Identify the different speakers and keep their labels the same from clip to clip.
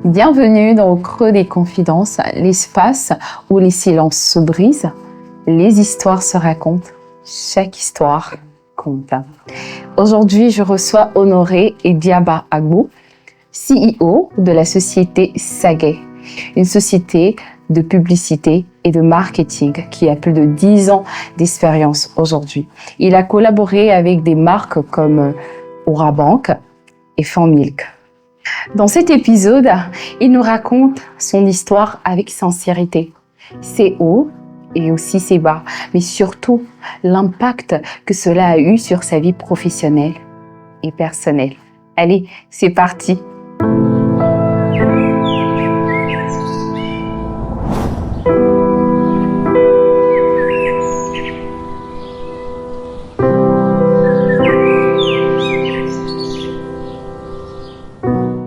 Speaker 1: Bienvenue dans Au creux des confidences, l'espace où les silences se brisent, les histoires se racontent, chaque histoire compte. Aujourd'hui, je reçois Honoré et Diaba Agbo, CEO de la société Sagay, une société de publicité et de marketing qui a plus de 10 ans d'expérience aujourd'hui. Il a collaboré avec des marques comme Orabank et Fanmilk. Dans cet épisode, il nous raconte son histoire avec sincérité, ses hauts et aussi ses bas, mais surtout l'impact que cela a eu sur sa vie professionnelle et personnelle. Allez, c'est parti!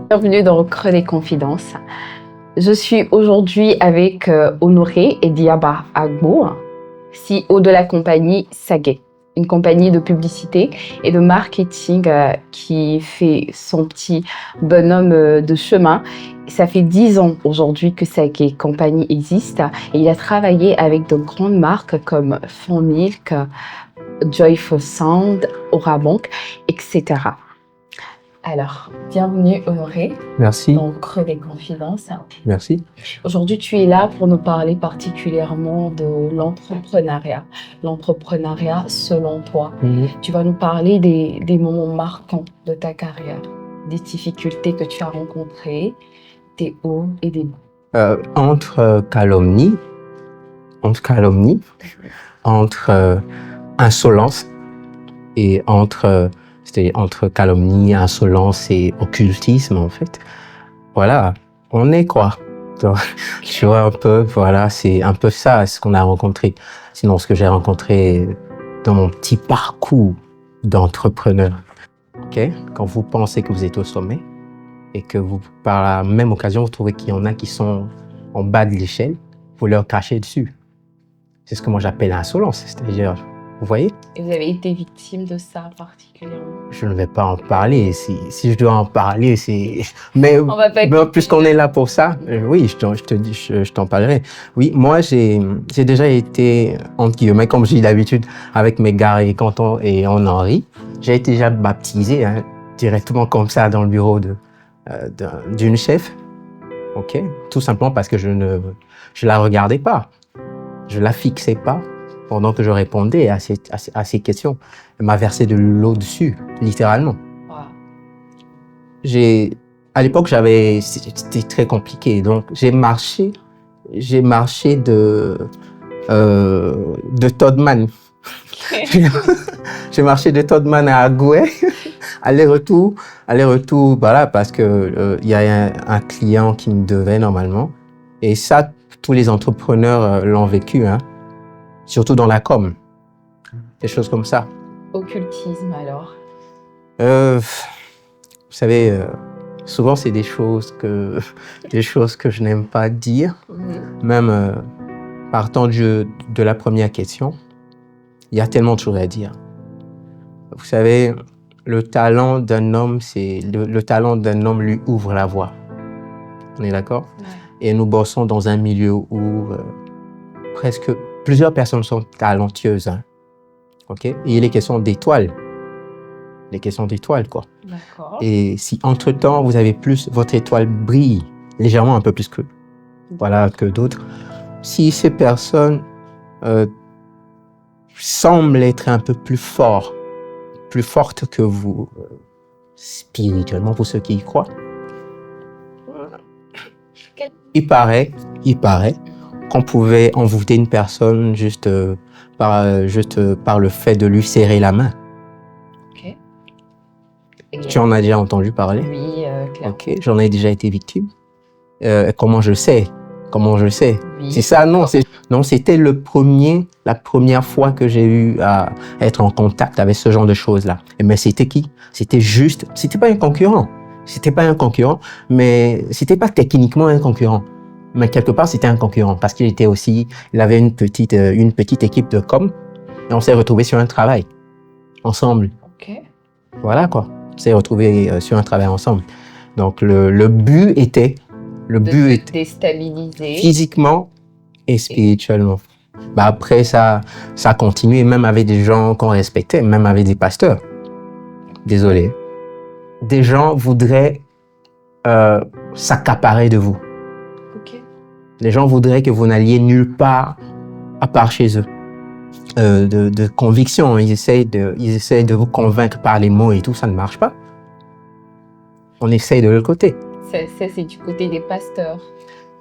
Speaker 1: Bienvenue dans Au creux des confidences. Je suis aujourd'hui avec Honoré et Diaba Agbo, CEO de la compagnie Sagay, une compagnie de publicité et de marketing qui fait son petit bonhomme de chemin. Ça fait 10 ans aujourd'hui que Sagay compagnie existe et il a travaillé avec de grandes marques comme Fanmilk, Joyful Sound, Orabank, etc. Alors, bienvenue Honoré.
Speaker 2: Merci.
Speaker 1: Dans Au creux des confidences.
Speaker 2: Merci.
Speaker 1: Aujourd'hui, tu es là pour nous parler particulièrement de l'entrepreneuriat. L'entrepreneuriat selon toi. Tu vas nous parler des moments marquants de ta carrière, des difficultés que tu as rencontrées, des hauts et des bas.
Speaker 2: Entre calomnie, entre insolence et entre calomnie, insolence et occultisme, en fait. Voilà, on est quoi? Donc, tu vois un peu, voilà, c'est un peu ça, ce qu'on a rencontré. Sinon, ce que j'ai rencontré dans mon petit parcours d'entrepreneur. Okay? Quand vous pensez que vous êtes au sommet et que vous, par la même occasion, vous trouvez qu'il y en a qui sont en bas de l'échelle, vous leur crachez dessus. C'est ce que moi j'appelle l'insolence, c'est-à-dire, vous voyez?
Speaker 1: Et vous avez été victime de ça particulièrement?
Speaker 2: Je ne vais pas en parler. Si je dois en parler, c'est... Mais puisqu'on est là pour ça, oui, je t'en parlerai. Oui, moi, j'ai déjà été, entre guillemets, comme je dis d'habitude, avec mes gars et Canton et on en rit, j'ai été déjà baptisé, directement comme ça, dans le bureau d'une chef. OK? Tout simplement parce que je la regardais pas. Je la fixais pas. Pendant que je répondais à ces questions, elle m'a versé de l'eau dessus, littéralement. Wow. À l'époque, c'était très compliqué. Donc, j'ai marché de Todman. Okay. J'ai marché de Todman à Agoué, aller-retour, voilà, parce que y a un client qui me devait normalement. Et ça, tous les entrepreneurs l'ont vécu, surtout dans la com, des choses comme ça.
Speaker 1: Occultisme alors?
Speaker 2: Vous savez, souvent c'est des choses que je n'aime pas dire. Même partant de la première question, il y a tellement de choses à dire. Vous savez, le talent d'un homme, le talent d'un homme lui ouvre la voie. On est d'accord? Ouais. Et nous bossons dans un milieu où plusieurs personnes sont talentueuses, OK? Et il est question d'étoiles. Les questions d'étoiles, quoi.
Speaker 1: D'accord.
Speaker 2: Et si entre-temps, votre étoile brille légèrement un peu plus que d'autres, si ces personnes semblent être un peu plus fortes que vous, spirituellement, pour ceux qui y croient, il paraît qu'on pouvait envoûter une personne juste par le fait de lui serrer la main.
Speaker 1: Okay.
Speaker 2: Tu en as déjà entendu parler?
Speaker 1: Oui, clairement.
Speaker 2: OK, j'en ai déjà été victime. Comment je sais? Oui. C'est ça? Non, c'était la première fois que j'ai eu à être en contact avec ce genre de choses-là. Mais c'était qui? C'était pas un concurrent. Mais c'était pas techniquement un concurrent. Mais quelque part, c'était un concurrent parce il avait une petite équipe de com et on s'est retrouvés sur un travail ensemble.
Speaker 1: OK.
Speaker 2: Voilà quoi. On s'est retrouvés sur un travail ensemble. Donc le but était Le
Speaker 1: de
Speaker 2: but
Speaker 1: te
Speaker 2: est
Speaker 1: déstabiliser.
Speaker 2: physiquement et spirituellement. Bah après, ça a continué, même avec des gens qu'on respectait, même avec des pasteurs. Désolé. Des gens voudraient s'accaparer de vous.
Speaker 1: Ok.
Speaker 2: Les gens voudraient que vous n'alliez nulle part à part chez eux. De conviction, ils essayent de vous convaincre par les mots et tout, ça ne marche pas. On essaye de l'autre côté.
Speaker 1: Ça, c'est du côté des pasteurs.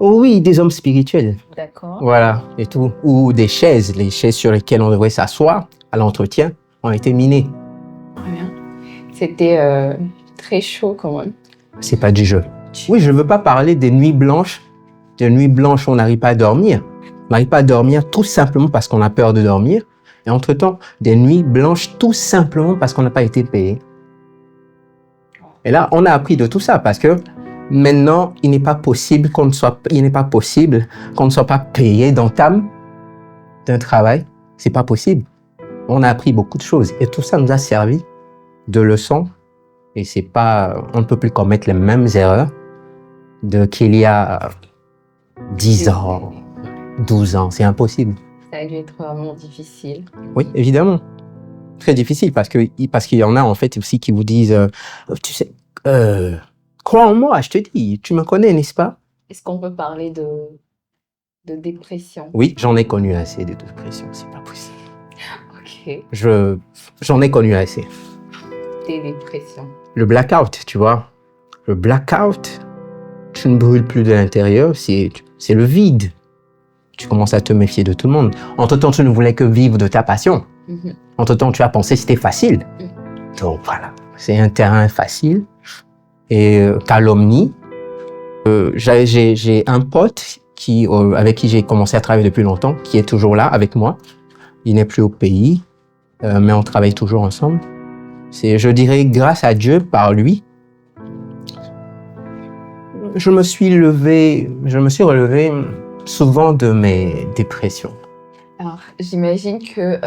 Speaker 2: Oh oui, des hommes spirituels.
Speaker 1: D'accord.
Speaker 2: Voilà, et tout. Ou des chaises, les chaises sur lesquelles on devrait s'asseoir à l'entretien ont été minées.
Speaker 1: Très bien. C'était très chaud quand même.
Speaker 2: C'est pas du jeu. Oui, je veux pas parler des nuits blanches. Des nuits blanches où on n'arrive pas à dormir. On n'arrive pas à dormir tout simplement parce qu'on a peur de dormir. Et entre-temps, des nuits blanches tout simplement parce qu'on n'a pas été payé. Et là, on a appris de tout ça parce que maintenant, il n'est pas possible qu'on ne soit pas payé d'entame d'un travail. C'est pas possible. On a appris beaucoup de choses et tout ça nous a servi de leçon. Et c'est pas, on ne peut plus commettre les mêmes erreurs qu'il y a 10 ans, 12 ans. C'est impossible.
Speaker 1: Ça a dû être vraiment difficile.
Speaker 2: Oui, évidemment. Très difficile parce qu'il y en a en fait aussi qui vous disent, tu sais, crois en moi, je te dis, tu me connais, n'est-ce pas?
Speaker 1: Est-ce qu'on peut parler de dépression?
Speaker 2: Oui, j'en ai connu assez de dépression, c'est pas possible.
Speaker 1: Ok.
Speaker 2: J'en ai connu assez.
Speaker 1: Des dépressions.
Speaker 2: Le blackout, tu vois. Le blackout, tu ne brûles plus de l'intérieur, c'est le vide. Tu commences à te méfier de tout le monde. Entre-temps, tu ne voulais que vivre de ta passion.
Speaker 1: Mhm.
Speaker 2: Entre-temps, tu as pensé que c'était facile. Donc voilà, c'est un terrain facile. Et calomnie. J'ai un pote avec qui j'ai commencé à travailler depuis longtemps, qui est toujours là avec moi. Il n'est plus au pays, mais on travaille toujours ensemble. Je dirais, grâce à Dieu, par lui, je me suis relevé souvent de mes dépressions.
Speaker 1: Alors, j'imagine qu'il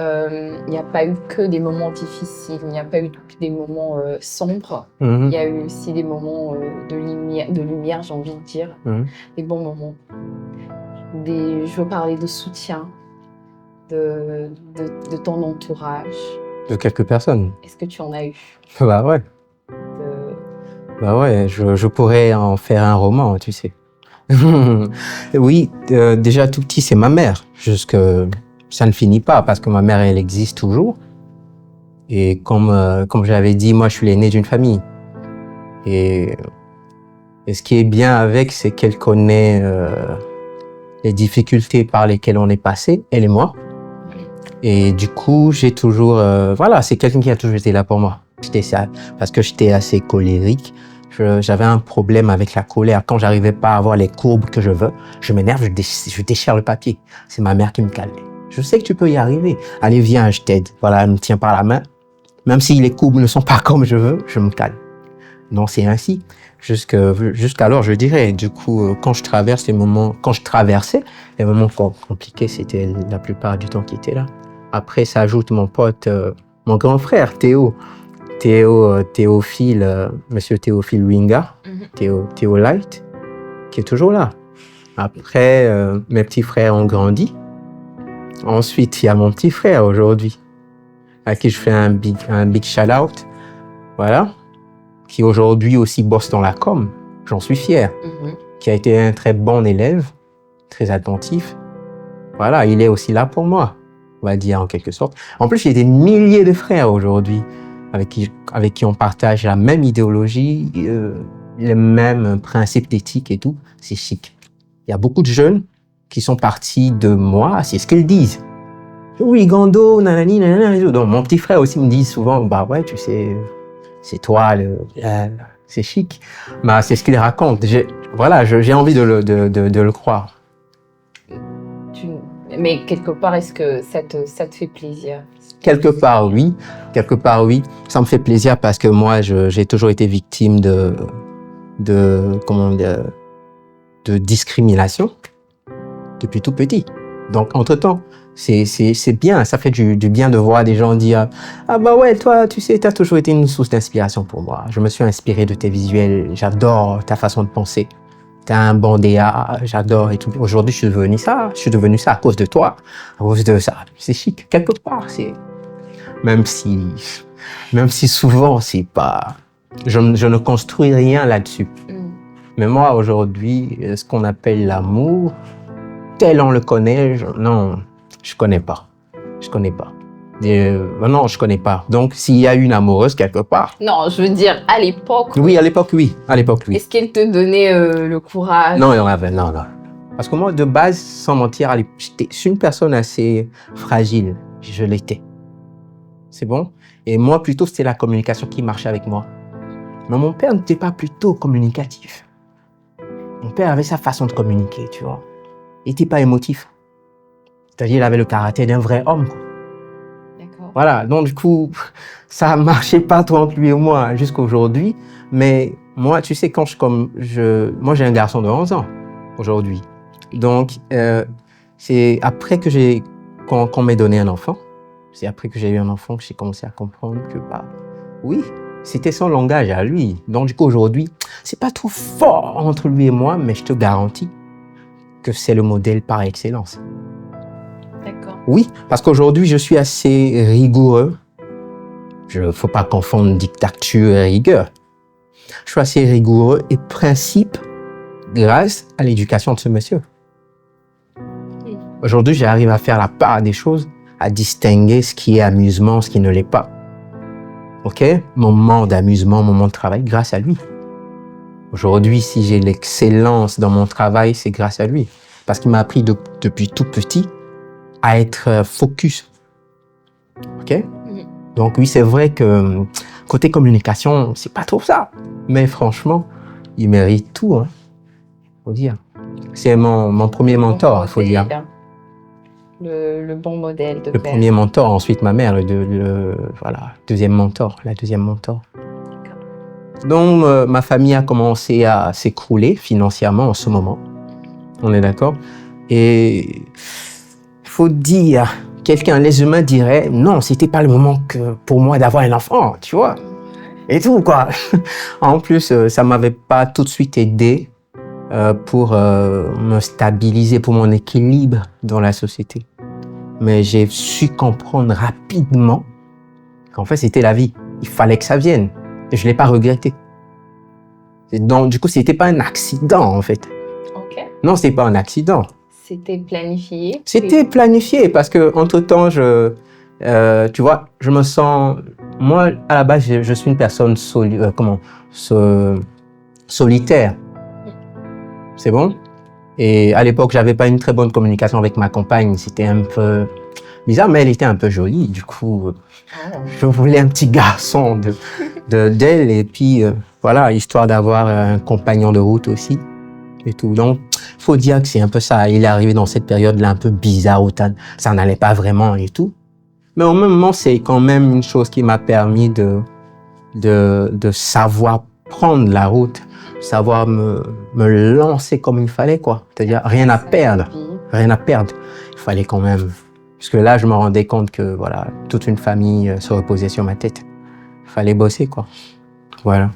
Speaker 1: n'y a pas eu que des moments difficiles, il n'y a pas eu que des moments sombres.
Speaker 2: Mhm.
Speaker 1: Il y a eu aussi des moments de lumière, j'ai envie de dire,
Speaker 2: Mhm.
Speaker 1: des bons moments. Je veux parler de soutien, de ton entourage.
Speaker 2: De quelques personnes.
Speaker 1: Est-ce que tu en as eu?
Speaker 2: Bah ouais. Bah ouais, je pourrais en faire un roman, tu sais. Oui, déjà tout petit, c'est ma mère. Ça ne finit pas parce que ma mère, elle existe toujours. Et comme j'avais dit, moi, je suis l'aîné d'une famille. Et ce qui est bien avec, c'est qu'elle connaît les difficultés par lesquelles on est passé, elle et moi. Et du coup, j'ai toujours... voilà, c'est quelqu'un qui a toujours été là pour moi. Parce que j'étais assez colérique. J'avais un problème avec la colère. Quand j'arrivais pas à avoir les courbes que je veux, je m'énerve, je déchire le papier. C'est ma mère qui me calmait. Je sais que tu peux y arriver. Allez, viens, je t'aide. Voilà, elle me tient par la main. Même si les courbes ne sont pas comme je veux, je me calme. Non, c'est ainsi. Jusqu'alors, je dirais. Du coup, quand je traversais les moments compliqués, c'était la plupart du temps qui était là. Après, ça ajoute mon pote, mon grand frère, Théophile, Monsieur Théophile Winga, Théo Light, qui est toujours là. Après, mes petits frères ont grandi. Ensuite, il y a mon petit frère aujourd'hui, à qui je fais un big shout-out, voilà, qui aujourd'hui aussi bosse dans la com, j'en suis fier, qui a été un très bon élève, très attentif. Voilà, il est aussi là pour moi, on va dire en quelque sorte. En plus, j'ai des milliers de frères aujourd'hui, avec qui on partage la même idéologie, les mêmes principes d'éthique et tout. C'est chic. Il y a beaucoup de jeunes qui sont partis de moi, c'est ce qu'ils disent. Oui, Gando, nanani, nanana. Donc, mon petit frère aussi me dit souvent, bah ouais, tu sais, c'est toi, c'est chic. Bah, c'est ce qu'il raconte. J'ai envie de le croire.
Speaker 1: Mais quelque part, est-ce que ça te fait plaisir?
Speaker 2: Quelque part, oui. Ça me fait plaisir parce que moi, j'ai toujours été victime de discrimination depuis tout petit. Donc, entre-temps, c'est bien. Ça fait du bien de voir des gens dire « Ah bah ouais, toi, tu sais, t'as toujours été une source d'inspiration pour moi. Je me suis inspiré de tes visuels. J'adore ta façon de penser. » t'es un bon DA, j'adore et tout. Aujourd'hui, je suis devenu ça. Je suis devenu ça à cause de toi, à cause de ça. C'est chic, quelque part. Même si souvent, c'est pas... Je ne construis rien là-dessus. Mais moi, aujourd'hui, ce qu'on appelle l'amour, tel on le connaît, non, je connais pas. Je connais pas. Non, je connais pas. Donc, s'il y a une amoureuse quelque part...
Speaker 1: Non, je veux dire, à l'époque...
Speaker 2: Oui, à l'époque, oui. À l'époque, oui.
Speaker 1: Est-ce qu'elle te donnait le courage?
Speaker 2: Non, il y en avait, non. Parce que moi, de base, sans mentir, je suis une personne assez fragile. Je l'étais. C'est bon? Et moi, plutôt, c'était la communication qui marchait avec moi. Mais mon père n'était pas plutôt communicatif. Mon père avait sa façon de communiquer, tu vois. Il n'était pas émotif. C'est-à-dire, il avait le caractère d'un vrai homme, quoi.
Speaker 1: D'accord.
Speaker 2: Voilà, donc du coup, ça marchait pas trop entre lui et moi jusqu'à aujourd'hui. Mais moi, tu sais, moi j'ai un garçon de 11 ans aujourd'hui. Donc, c'est après qu'on m'ait donné un enfant, c'est après que j'ai eu un enfant que j'ai commencé à comprendre que, oui, c'était son langage à lui. Donc du coup, aujourd'hui, c'est pas trop fort entre lui et moi, mais je te garantis que c'est le modèle par excellence.
Speaker 1: D'accord.
Speaker 2: Oui, parce qu'aujourd'hui, je suis assez rigoureux. Il ne faut pas confondre dictature et rigueur. Je suis assez rigoureux et principe grâce à l'éducation de ce monsieur. Aujourd'hui, j'arrive à faire la part des choses, à distinguer ce qui est amusement, ce qui ne l'est pas. OK? Moment d'amusement, moment de travail, grâce à lui. Aujourd'hui, si j'ai l'excellence dans mon travail, c'est grâce à lui. Parce qu'il m'a appris depuis tout petit à être focus. OK? Donc oui, c'est vrai que côté communication, c'est pas trop ça. Mais franchement, il mérite tout, hein. Faut dire. C'est mon premier mentor, il faut dire.
Speaker 1: Le bon modèle de
Speaker 2: Le
Speaker 1: père.
Speaker 2: premier mentor, ensuite ma mère, deuxième mentor, la deuxième mentor. Donc ma famille a commencé à s'écrouler financièrement en ce moment. On est d'accord? Et il faut dire, les humains diraient, non, c'était pas le moment pour moi d'avoir un enfant, tu vois. Et tout, quoi. En plus, ça m'avait pas tout de suite aidé pour me stabiliser, pour mon équilibre dans la société. Mais j'ai su comprendre rapidement qu'en fait, c'était la vie. Il fallait que ça vienne. Et je l'ai pas regretté. Donc, du coup, c'était pas un accident, en fait.
Speaker 1: OK.
Speaker 2: Non, c'était pas un accident.
Speaker 1: C'était planifié.
Speaker 2: C'était planifié parce que entre-temps, tu vois, je me sens... Moi, à la base, je suis une personne solitaire. C'est bon? Et à l'époque, j'avais pas une très bonne communication avec ma compagne. C'était un peu bizarre, mais elle était un peu jolie. Du coup, je voulais un petit garçon d'elle. Et puis, voilà, histoire d'avoir un compagnon de route aussi. Et tout. Donc, faut dire que c'est un peu ça. Il est arrivé dans cette période-là un peu bizarre où ça n'allait pas vraiment et tout. Mais au même moment, c'est quand même une chose qui m'a permis de savoir prendre la route, savoir me lancer comme il fallait, quoi. C'est-à-dire rien à perdre. Rien à perdre. Il fallait quand même. Parce que là, je me rendais compte que, voilà, toute une famille se reposait sur ma tête. Il fallait bosser, quoi. Voilà.